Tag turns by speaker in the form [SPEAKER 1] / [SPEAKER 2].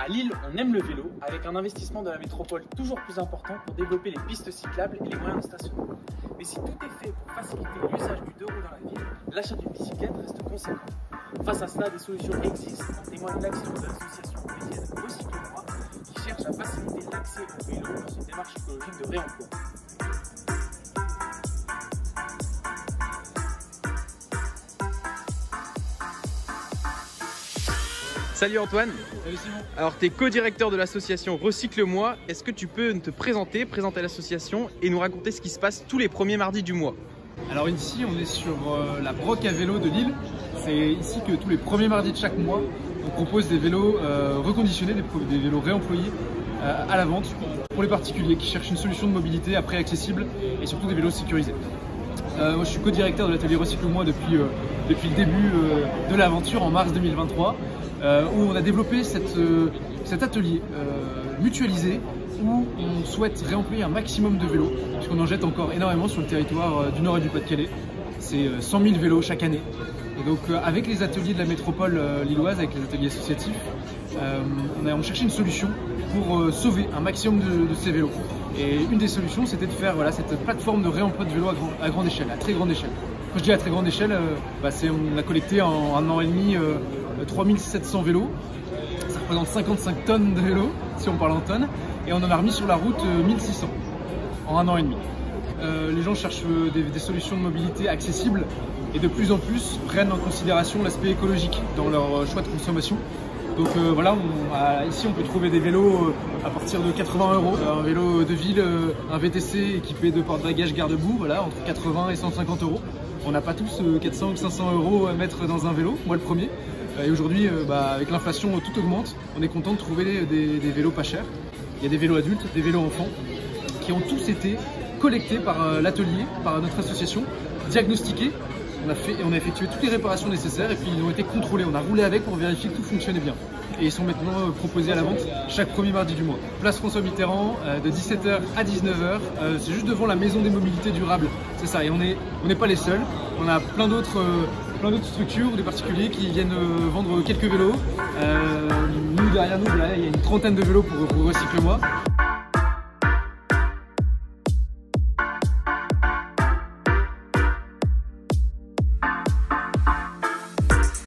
[SPEAKER 1] À Lille, on aime le vélo, avec un investissement de la métropole toujours plus important pour développer les pistes cyclables et les moyens de stationnement. Mais si tout est fait pour faciliter l'usage du deux roues dans la ville, l'achat d'une bicyclette reste conséquent. Face à cela, des solutions existent, en témoigne l'action de l'association Vélienne Recycle-moi, qui cherche à faciliter l'accès au vélo dans une démarche écologique de réemploi.
[SPEAKER 2] Salut Antoine.
[SPEAKER 1] Salut Simon.
[SPEAKER 2] Alors tu es co-directeur de l'association Recycle-moi. Est-ce que tu peux te présenter l'association et nous raconter ce qui se passe tous les premiers mardis du mois?
[SPEAKER 3] Alors ici on est sur la Broc à vélo de Lille. C'est ici que tous les premiers mardis de chaque mois on propose des vélos reconditionnés, des vélos réemployés à la vente pour les particuliers qui cherchent une solution de mobilité à prix accessible et surtout des vélos sécurisés. Moi je suis co-directeur de l'atelier Recycle-moi depuis le début de l'aventure en mars 2023. Où on a développé cet atelier mutualisé où on souhaite réemployer un maximum de vélos, puisqu'on en jette encore énormément sur le territoire du Nord et du Pas-de-Calais. C'est 100 000 vélos chaque année. Et donc avec les ateliers de la métropole lilloise, avec les ateliers associatifs, on cherchait une solution pour sauver un maximum de ces vélos. Et une des solutions, c'était de faire cette plateforme de réemploi de vélos à grande échelle, à très grande échelle. Quand je dis à très grande échelle, on a collecté en un an et demi 3700 vélos, ça représente 55 tonnes de vélos si on parle en tonnes, et on en a remis sur la route 1600 en un an et demi. Les gens cherchent des solutions de mobilité accessibles et de plus en plus prennent en considération l'aspect écologique dans leur choix de consommation. Donc ici on peut trouver des vélos à partir de 80 €, un vélo de ville, un VTC équipé de porte-bagages garde-boue, entre 80 et 150 €. On n'a pas tous 400 ou 500 € à mettre dans un vélo, moi le premier. Et aujourd'hui, avec l'inflation, tout augmente. On est content de trouver des vélos pas chers. Il y a des vélos adultes, des vélos enfants, qui ont tous été collectés par l'atelier, par notre association, diagnostiqués. On a effectué toutes les réparations nécessaires et puis ils ont été contrôlés. On a roulé avec pour vérifier que tout fonctionnait bien. Et ils sont maintenant proposés à la vente chaque premier mardi du mois. Place François Mitterrand, de 17 h à 19 h. C'est juste devant la maison des mobilités durables. C'est ça, et on n'est pas les seuls. On a plein d'autres structures ou des particuliers qui viennent vendre quelques vélos. Derrière nous, il y a une trentaine de vélos pour Recycle-moi.